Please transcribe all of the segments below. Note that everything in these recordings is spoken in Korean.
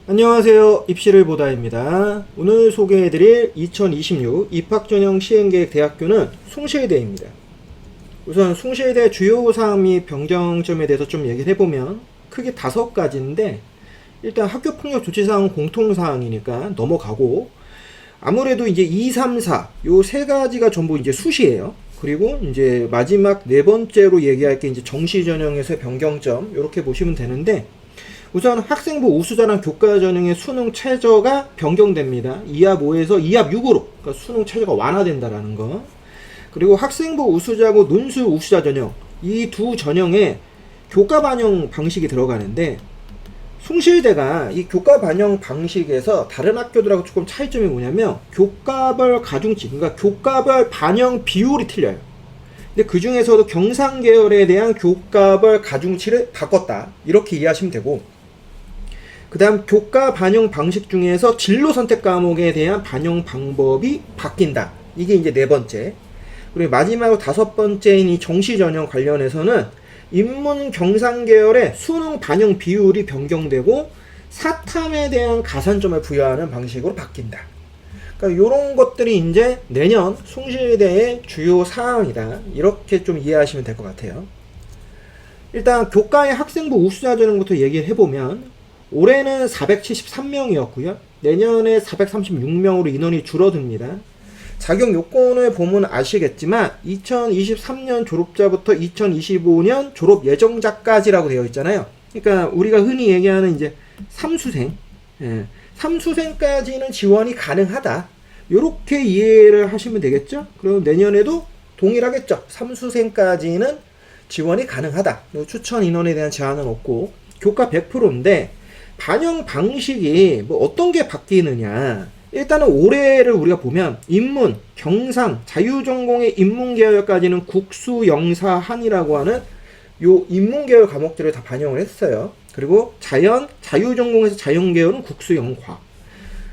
안녕하세요. 입시를 보다입니다. 오늘 소개해드릴 2026 입학전형 시행계획 대학교는 숭실대입니다. 우선 숭실대 주요 사항 및 변경점에 대해서 좀 얘기를 해보면 크게 5가지인데, 일단 학교폭력 조치사항 공통사항이니까 넘어가고, 아무래도 이제 2, 3, 4 요 3가지가 전부 이제 수시예요. 그리고 이제 마지막 4번째로 얘기할 게 이제 정시전형에서의 변경점, 이렇게 보시면 되는데, 우선 학생부 우수자랑 교과전형의 수능 최저가 변경됩니다. 2합 5에서 2합 6으로, 그러니까 수능 최저가 완화된다라는 거. 그리고 학생부 우수자고 논술 우수자 전형, 이 두 전형에 교과 반영 방식이 들어가는데, 숭실대가 이 교과 반영 방식에서 다른 학교들하고 조금 차이점이 뭐냐면 교과별 가중치, 그러니까 교과별 반영 비율이 틀려요. 근데 그 중에서도 경상 계열에 대한 교과별 가중치를 바꿨다, 이렇게 이해하시면 되고, 그 다음 교과 반영 방식 중에서 진로 선택 과목에 대한 반영 방법이 바뀐다, 이게 이제 4번째. 그리고 마지막으로 5번째인 이 정시전형 관련해서는 인문 경상 계열의 수능 반영 비율이 변경되고 사탐에 대한 가산점을 부여하는 방식으로 바뀐다. 그러니까 이런 것들이 이제 내년 숭실대의 주요 사항이다, 이렇게 좀 이해하시면 될 것 같아요. 일단 교과의 학생부 우수자 전형부터 얘기를 해보면, 올해는 473명이었고요. 내년에 436명으로 인원이 줄어듭니다. 자격 요건을 보면 아시겠지만 2023년 졸업자부터 2025년 졸업 예정자까지라고 되어 있잖아요. 그러니까 우리가 흔히 얘기하는 이제 삼수생, 삼수생까지는 지원이 가능하다, 이렇게 이해를 하시면 되겠죠. 그럼 내년에도 동일하겠죠. 삼수생까지는 지원이 가능하다. 추천 인원에 대한 제한은 없고, 교과 100%인데 반영 방식이 뭐 어떤 게 바뀌느냐. 일단은 올해를 우리가 보면 인문, 경상, 자유전공의 인문계열까지는 국수, 영사, 한이라고 하는 요 인문계열 과목들을 다 반영을 했어요. 그리고 자연, 자유전공에서 자연계열은 국수, 영과.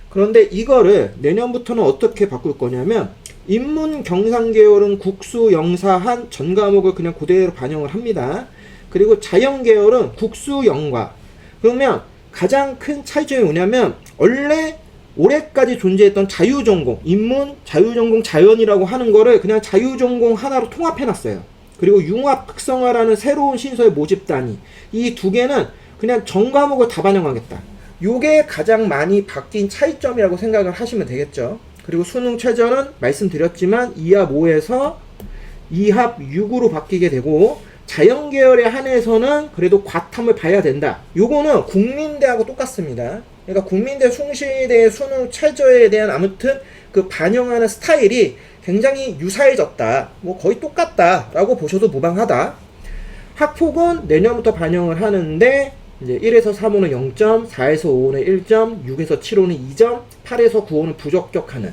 그런데 이거를 내년부터는 어떻게 바꿀 거냐면, 인문, 경상 계열은 국수, 영사, 한 전 과목을 그냥 그대로 반영을 합니다. 그리고 자연 계열은 국수, 영과. 그러면 가장 큰 차이점이 뭐냐면, 원래 올해까지 존재했던 자유전공, 인문, 자유전공, 자연이라고 하는 거를 그냥 자유전공 하나로 통합해놨어요. 그리고 융합 특성화라는 새로운 신서의 모집 단위, 이 두 개는 그냥 전 과목을 다 반영하겠다. 요게 가장 많이 바뀐 차이점이라고 생각을 하시면 되겠죠. 그리고 수능 최저는 말씀드렸지만 2합 5에서 2합 6으로 바뀌게 되고, 자연계열에 한해서는 그래도 과탐을 봐야 된다. 요거는 국민대하고 똑같습니다. 그러니까 국민대, 숭실대 수능 최저에 대한 아무튼 그 반영하는 스타일이 굉장히 유사해졌다, 뭐 거의 똑같다라고 보셔도 무방하다. 학폭은 내년부터 반영을 하는데, 이제 1에서 3호는 0점, 4에서 5호는 1점, 6에서 7호는 2점, 8에서 9호는 부적격하는,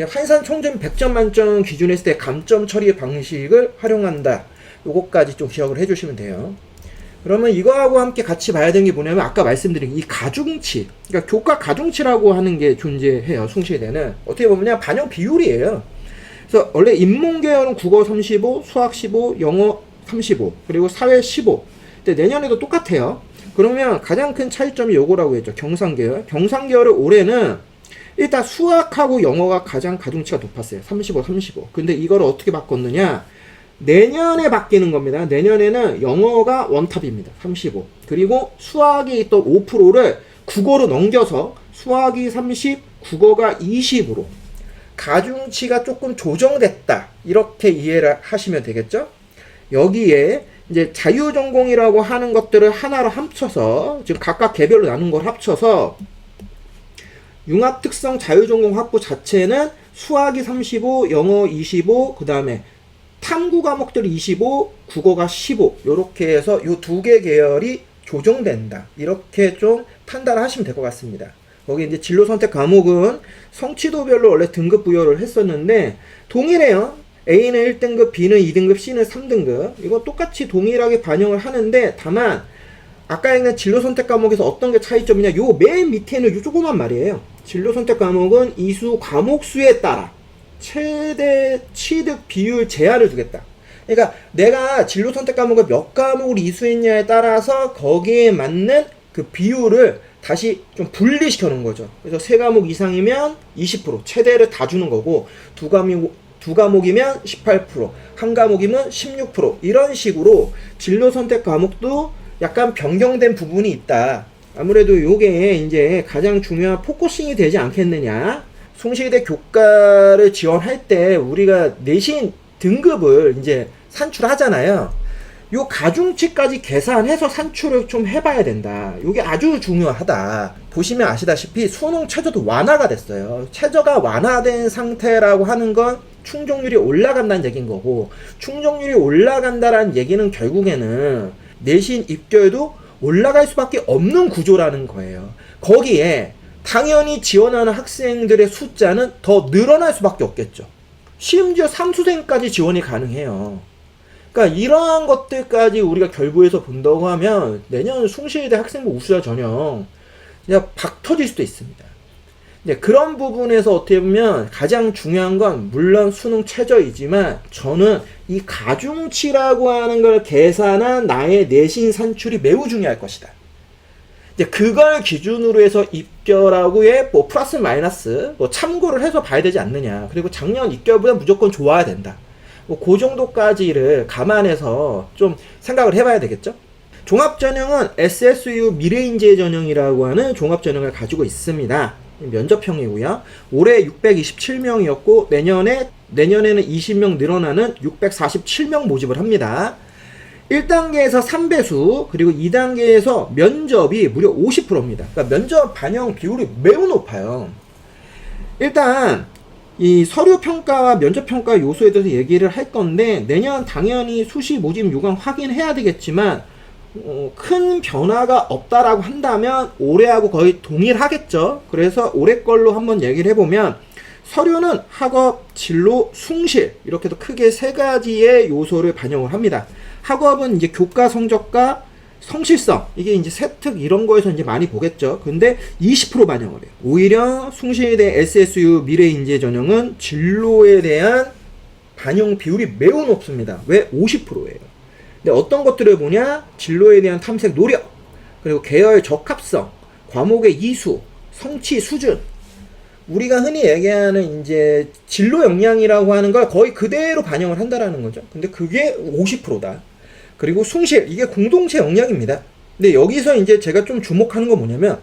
환산 총점 100점 만점 기준에 했을 때 감점 처리 방식을 활용한다. 요거까지 좀 기억을 해주시면 돼요. 그러면 이거하고 함께 같이 봐야 되는 게 뭐냐면, 아까 말씀드린 이 가중치, 그러니까 교과 가중치라고 하는 게 존재해요. 숭실대는 어떻게 보면 반영 비율이에요. 그래서 원래 인문계열은 국어 35, 수학 15, 영어 35, 그리고 사회 15. 근데 내년에도 똑같아요. 그러면 가장 큰 차이점이 요거라고 했죠. 경상계열. 경상계열을 올해는 일단 수학하고 영어가 가장 가중치가 높았어요. 35, 35. 근데 이거를 어떻게 바꿨느냐? 내년에 바뀌는 겁니다. 내년에는 영어가 원탑입니다. 35. 그리고 수학이 있던 5%를 국어로 넘겨서 수학이 30, 국어가 20으로 가중치가 조금 조정됐다, 이렇게 이해를 하시면 되겠죠. 여기에 이제 자유전공이라고 하는 것들을 하나로 합쳐서, 지금 각각 개별로 나눈 걸 합쳐서 융합특성 자유전공 학부 자체는 수학이 35, 영어 25, 그 다음에 탐구 과목들이 25, 국어가 15, 요렇게 해서 요 두 개 계열이 조정된다, 이렇게 좀 판단하시면 될 것 같습니다. 거기 이제 진로 선택 과목은 성취도별로 원래 등급 부여를 했었는데 동일해요. A는 1등급, B는 2등급, C는 3등급. 이거 똑같이 동일하게 반영을 하는데, 다만 아까 읽는 진로 선택 과목에서 어떤 게 차이점이냐, 요 맨 밑에는 요 조그만 말이에요. 진로 선택 과목은 이수 과목 수에 따라 최대 취득 비율 제한을 두겠다. 그러니까 내가 진로 선택 과목을 몇 과목을 이수했냐에 따라서 거기에 맞는 그 비율을 다시 좀 분리시켜 놓은 거죠. 그래서 세 과목 이상이면 20%, 최대를 다 주는 거고, 두 과목이면 18%, 한 과목이면 16%, 이런 식으로 진로 선택 과목도 약간 변경된 부분이 있다. 아무래도 요게 이제 가장 중요한 포커싱이 되지 않겠느냐. 숭실대 교과를 지원할 때 우리가 내신 등급을 이제 산출하잖아요. 요 가중치까지 계산해서 산출을 좀 해봐야 된다. 요게 아주 중요하다. 보시면 아시다시피 수능 최저도 완화가 됐어요. 최저가 완화된 상태라고 하는 건 충족률이 올라간다는 얘기인 거고, 충족률이 올라간다라는 얘기는 결국에는 내신 입결도 올라갈 수밖에 없는 구조라는 거예요. 거기에 당연히 지원하는 학생들의 숫자는 더 늘어날 수밖에 없겠죠. 심지어 삼수생까지 지원이 가능해요. 그러니까 이러한 것들까지 우리가 결부해서 본다고 하면 내년 숭실대 학생부 우수자 전형 그냥 박 터질 수도 있습니다. 이제 그런 부분에서 어떻게 보면 가장 중요한 건 물론 수능 최저이지만 저는 이 가중치라고 하는 걸 계산한 나의 내신 산출이 매우 중요할 것이다. 이제 그걸 기준으로 해서 입결하고의 뭐 플러스 마이너스 뭐 참고를 해서 봐야 되지 않느냐. 그리고 작년 입결보다 무조건 좋아야 된다. 뭐 그 정도까지를 감안해서 좀 생각을 해봐야 되겠죠. 종합전형은 SSU 미래인재 전형이라고 하는 종합전형을 가지고 있습니다. 면접형이고요. 올해 627명이었고 내년에는 20명 늘어나는 647명 모집을 합니다. 1단계에서 3배수, 그리고 2단계에서 면접이 무려 50%입니다. 그러니까 면접 반영 비율이 매우 높아요. 일단 이 서류 평가와 면접 평가 요소에 대해서 얘기를 할 건데, 내년 당연히 수시 모집 요강 확인해야 되겠지만 큰 변화가 없다라고 한다면 올해하고 거의 동일하겠죠. 그래서 올해 걸로 한번 얘기를 해보면, 서류는 학업, 진로, 숭실 이렇게 도 크게 세 가지의 요소를 반영을 합니다. 학업은 이제 교과 성적과 성실성, 이게 이제 세특 이런 거에서 이제 많이 보겠죠. 근데 20% 반영을 해요. 오히려 숭실대 SSU 미래인재 전형은 진로에 대한 반영 비율이 매우 높습니다. 왜? 50%예요. 근데 어떤 것들을 보냐? 진로에 대한 탐색 노력, 그리고 계열 적합성, 과목의 이수, 성취 수준. 우리가 흔히 얘기하는 이제 진로 역량이라고 하는 걸 거의 그대로 반영을 한다라는 거죠. 근데 그게 50%다. 그리고 숭실, 이게 공동체 역량입니다. 근데 여기서 이제 제가 좀 주목하는 건 뭐냐면,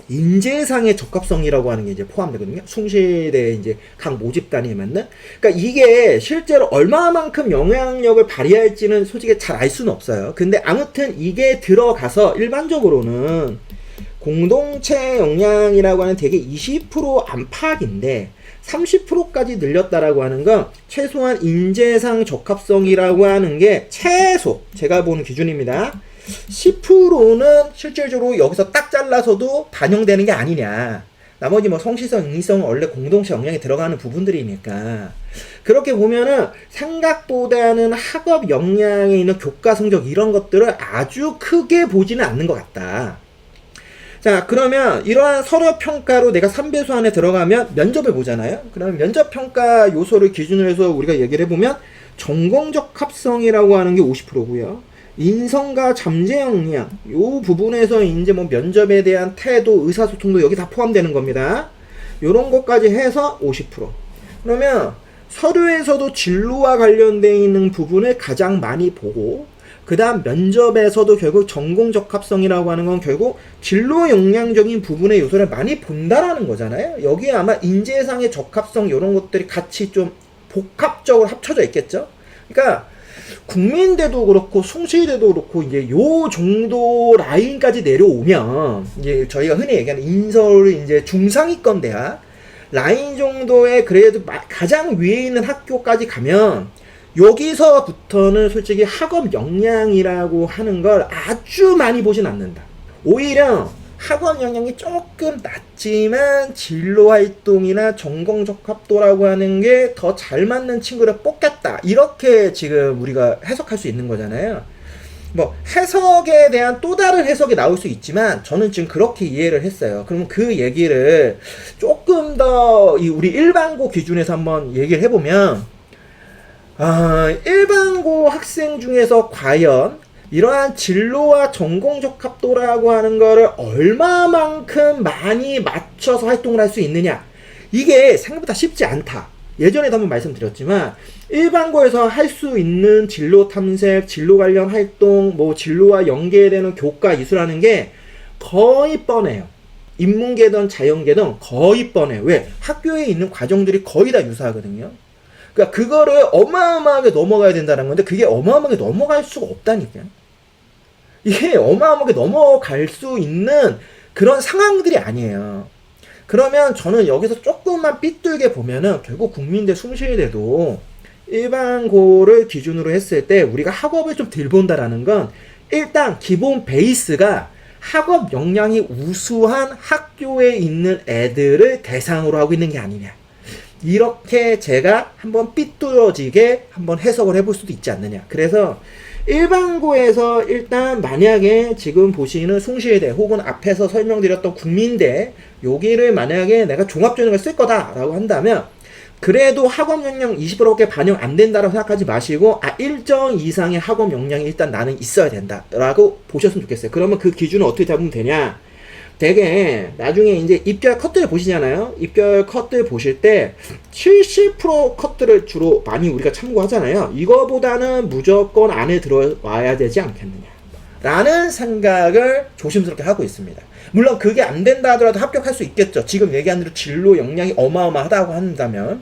인재상의 적합성이라고 하는 게 이제 포함되거든요. 숭실대 이제 각 모집단에 맞는. 그러니까 이게 실제로 얼마만큼 영향력을 발휘할지는 솔직히 잘 알 수는 없어요. 근데 아무튼 이게 들어가서 일반적으로는 공동체 역량이라고 하는 되게 20% 안팎인데 30%까지 늘렸다라고 하는 건 최소한 인재상 적합성이라고 하는 게 최소, 제가 보는 기준입니다. 10%는 실질적으로 여기서 딱 잘라서도 반영되는 게 아니냐. 나머지 뭐 성실성, 인성은 원래 공동체 역량에 들어가는 부분들이니까. 그렇게 보면은 생각보다는 학업 역량에 있는 교과 성적 이런 것들을 아주 크게 보지는 않는 것 같다. 자, 그러면 이러한 서류 평가로 내가 3배수 안에 들어가면 면접을 보잖아요. 그러면 면접 평가 요소를 기준으로 해서 우리가 얘기를 해보면 전공적 합성이라고 하는 게 50%고요. 인성과 잠재 역량, 요 부분에서 이제 뭐 면접에 대한 태도, 의사소통도 여기 다 포함되는 겁니다. 요런 것까지 해서 50%. 그러면 서류에서도 진로와 관련되어 있는 부분을 가장 많이 보고, 그 다음 면접에서도 결국 전공 적합성이라고 하는 건 결국 진로 역량적인 부분의 요소를 많이 본다라는 거잖아요. 여기에 아마 인재상의 적합성 이런 것들이 같이 좀 복합적으로 합쳐져 있겠죠. 그러니까 국민대도 그렇고 숭실대도 그렇고 이제 요 정도 라인까지 내려오면 이제 저희가 흔히 얘기하는 인서울 이제 중상위권 대학 라인 정도의 그래도 가장 위에 있는 학교까지 가면 여기서부터는 솔직히 학업 역량이라고 하는 걸 아주 많이 보진 않는다. 오히려 학업 역량이 조금 낮지만 진로 활동이나 전공 적합도라고 하는 게 더 잘 맞는 친구를 뽑겠다. 이렇게 지금 우리가 해석할 수 있는 거잖아요. 뭐 해석에 대한 또 다른 해석이 나올 수 있지만 저는 지금 그렇게 이해를 했어요. 그럼 그 얘기를 조금 더 우리 일반고 기준에서 한번 얘기를 해보면, 일반고 학생 중에서 과연 이러한 진로와 전공적합도라고 하는 거를 얼마만큼 많이 맞춰서 활동을 할 수 있느냐, 이게 생각보다 쉽지 않다. 예전에도 한번 말씀드렸지만 일반고에서 할 수 있는 진로 탐색, 진로 관련 활동, 뭐 진로와 연계되는 교과 이수라는 게 거의 뻔해요. 인문계든 자연계든 거의 뻔해요. 왜? 학교에 있는 과정들이 거의 다 유사하거든요. 그러니까 그거를 어마어마하게 넘어가야 된다는 건데 그게 어마어마하게 넘어갈 수가 없다니까요. 이게 어마어마하게 넘어갈 수 있는 그런 상황들이 아니에요. 그러면 저는 여기서 조금만 삐뚤게 보면은 결국 국민대 숭실대도 일반고를 기준으로 했을 때 우리가 학업을 좀 덜 본다라는 건 일단 기본 베이스가 학업 역량이 우수한 학교에 있는 애들을 대상으로 하고 있는 게 아니냐, 이렇게 제가 한번 삐뚤어지게 한번 해석을 해볼 수도 있지 않느냐. 그래서 일반고에서 일단 만약에 지금 보시는 숭실대 혹은 앞에서 설명드렸던 국민대, 여기를 만약에 내가 종합전형을 쓸 거다라고 한다면 그래도 학업 역량 20%밖에 반영 안 된다라고 생각하지 마시고 일정 이상의 학업 역량이 일단 나는 있어야 된다라고 보셨으면 좋겠어요. 그러면 그 기준을 어떻게 잡으면 되냐, 되게 나중에 이제 입결 컷들 보시잖아요. 입결 컷들 보실 때 70% 컷들을 주로 많이 우리가 참고하잖아요. 이거보다는 무조건 안에 들어와야 되지 않겠느냐 라는 생각을 조심스럽게 하고 있습니다. 물론 그게 안 된다 하더라도 합격할 수 있겠죠. 지금 얘기한 대로 진로 역량이 어마어마하다고 한다면.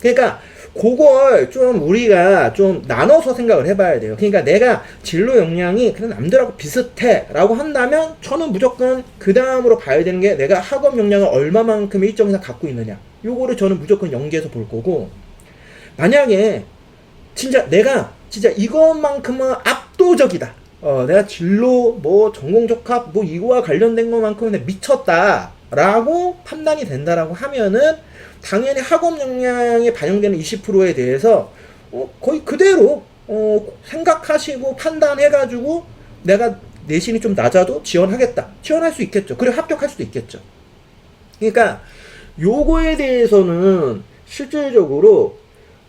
그러니까 그걸 좀 우리가 좀 나눠서 생각을 해봐야 돼요. 그러니까 내가 진로 역량이 그냥 남들하고 비슷해 라고 한다면 저는 무조건 그 다음으로 봐야 되는 게 내가 학업 역량을 얼마만큼 일정 이상 갖고 있느냐, 요거를 저는 무조건 연계해서 볼 거고, 만약에 진짜 내가 진짜 이것만큼은 압도적이다, 내가 진로 뭐 전공적합 뭐 이거와 관련된 것만큼은 미쳤다 라고 판단이 된다라고 하면은 당연히 학업 역량에 반영되는 20%에 대해서 거의 그대로 생각하시고 판단해가지고 내가 내신이 좀 낮아도 지원하겠다, 지원할 수 있겠죠. 그리고 합격할 수도 있겠죠. 그러니까 요거에 대해서는 실질적으로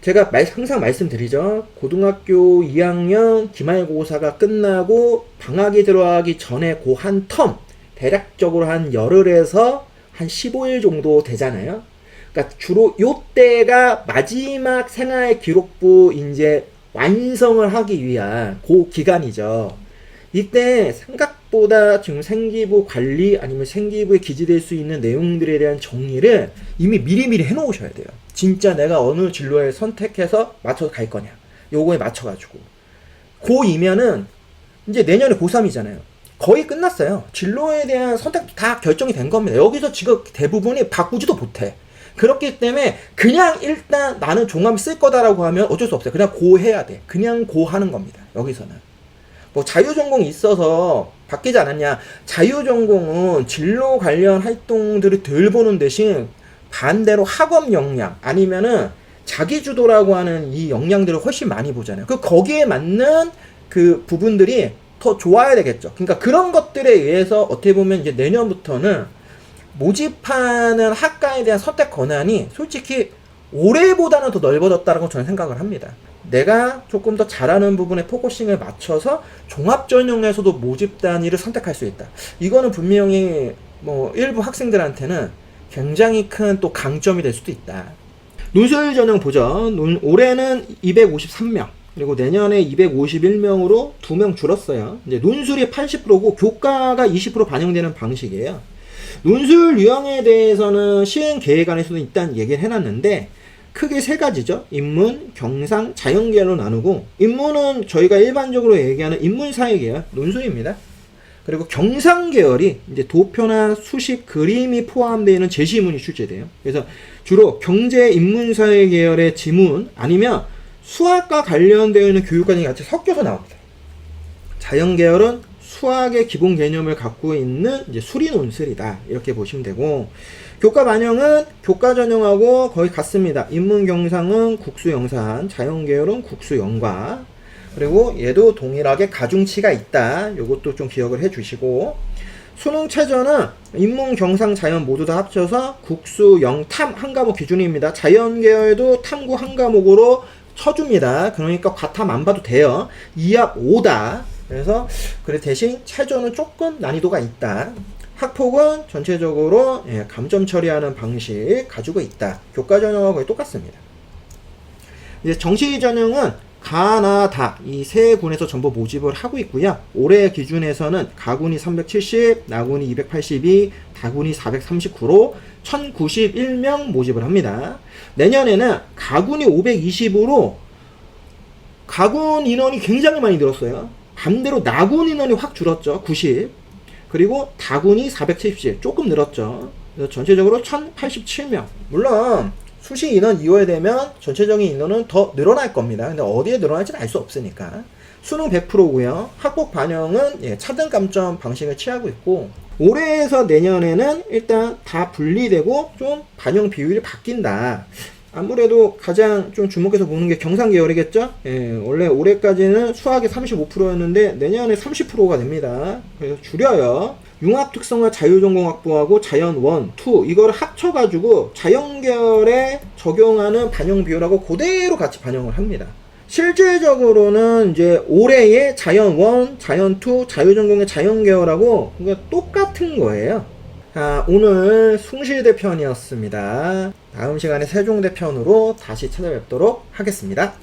제가 항상 말씀드리죠. 고등학교 2학년 기말고사가 끝나고 방학이 들어가기 전에 그 한 텀, 대략적으로 한 열흘에서 한 15일 정도 되잖아요. 그러니까 주로 요때가 마지막 생활 기록부 이제 완성을 하기 위한 그 기간이죠. 이때 생각보다 지금 생기부 관리 아니면 생기부에 기재될 수 있는 내용들에 대한 정리를 이미 미리미리 해놓으셔야 돼요. 진짜 내가 어느 진로에 선택해서 맞춰서 갈 거냐, 요거에 맞춰가지고 고2면은 이제 내년에 고3이잖아요. 거의 끝났어요. 진로에 대한 선택 다 결정이 된 겁니다. 여기서 지금 대부분이 바꾸지도 못해. 그렇기 때문에 그냥 일단 나는 종합 쓸 거다라고 하면 어쩔 수 없어요. 그냥 고 해야 돼. 그냥 고 하는 겁니다. 여기서는 뭐 자유전공이 있어서 바뀌지 않았냐, 자유전공은 진로 관련 활동들을 덜 보는 대신 반대로 학업 역량 아니면은 자기주도라고 하는 이 역량들을 훨씬 많이 보잖아요. 그 거기에 맞는 그 부분들이 더 좋아야 되겠죠. 그러니까 그런 것들에 의해서 어떻게 보면 이제 내년부터는 모집하는 학과에 대한 선택 권한이 솔직히 올해보다는 더 넓어졌다고 저는 생각을 합니다. 내가 조금 더 잘하는 부분에 포커싱을 맞춰서 종합전형에서도 모집 단위를 선택할 수 있다. 이거는 분명히 뭐 일부 학생들한테는 굉장히 큰 또 강점이 될 수도 있다. 논술 전형 보죠. 올해는 253명, 그리고 내년에 251명으로 2명 줄었어요. 이제 논술이 80%고 교과가 20% 반영되는 방식이에요. 논술 유형에 대해서는 시행 계획안에서도 일단 얘기를 해놨는데 크게 세 가지죠. 인문, 경상, 자연계열로 나누고, 인문은 저희가 일반적으로 얘기하는 인문사회계열 논술입니다. 그리고 경상계열이 이제 도표나 수식, 그림이 포함되어 있는 제시문이 출제돼요. 그래서 주로 경제, 인문사회 계열의 지문 아니면 수학과 관련되어 있는 교육과정이 같이 섞여서 나옵니다. 자연계열은 수학의 기본 개념을 갖고 있는 이제 수리 논술이다, 이렇게 보시면 되고, 교과 반영은 교과 전형하고 거의 같습니다. 인문 경상은 국수 영산, 자연계열은 국수 영과, 그리고 얘도 동일하게 가중치가 있다. 요것도 좀 기억을 해 주시고, 수능 최저는 인문 경상 자연 모두 다 합쳐서 국수 영 탐 한 과목 기준입니다. 자연계열도 탐구 한 과목으로 쳐줍니다. 그러니까 과탐 안 봐도 돼요. 2합 5다. 그래서 그래 대신 체조는 조금 난이도가 있다. 학폭은 전체적으로 감점 처리하는 방식 가지고 있다. 교과 전형하고 거의 똑같습니다. 이제 정시 전형은 가나 다 이 세 군에서 전부 모집을 하고 있고요. 올해 기준에서는 가군이 370, 나군이 282, 다군이 439로 1091명 모집을 합니다. 내년에는 가군이 520으로 가군 인원이 굉장히 많이 늘었어요. 반대로 나군 인원이 확 줄었죠. 90. 그리고 다군이 477, 조금 늘었죠. 그래서 전체적으로 1087명. 물론 수시 인원 이호에 되면 전체적인 인원은 더 늘어날 겁니다. 근데 어디에 늘어날지는 알 수 없으니까. 수능 100%고요. 학폭 반영은 차등 감점 방식을 취하고 있고, 올해에서 내년에는 일단 다 분리되고 좀 반영 비율이 바뀐다. 아무래도 가장 좀 주목해서 보는 게 경상 계열이겠죠? 원래 올해까지는 수학이 35%였는데 내년에 30%가 됩니다. 그래서 줄여요. 융합특성화 자유전공학부하고 자연 1, 2 이거를 합쳐가지고 자연계열에 적용하는 반영 비율하고 그대로 같이 반영을 합니다. 실질적으로는 이제 올해의 자연 1, 자연 2, 자유전공의 자연계열하고 똑같은 거예요. 오늘 숭실대 편이었습니다. 다음 시간에 세종대 편으로 다시 찾아뵙도록 하겠습니다.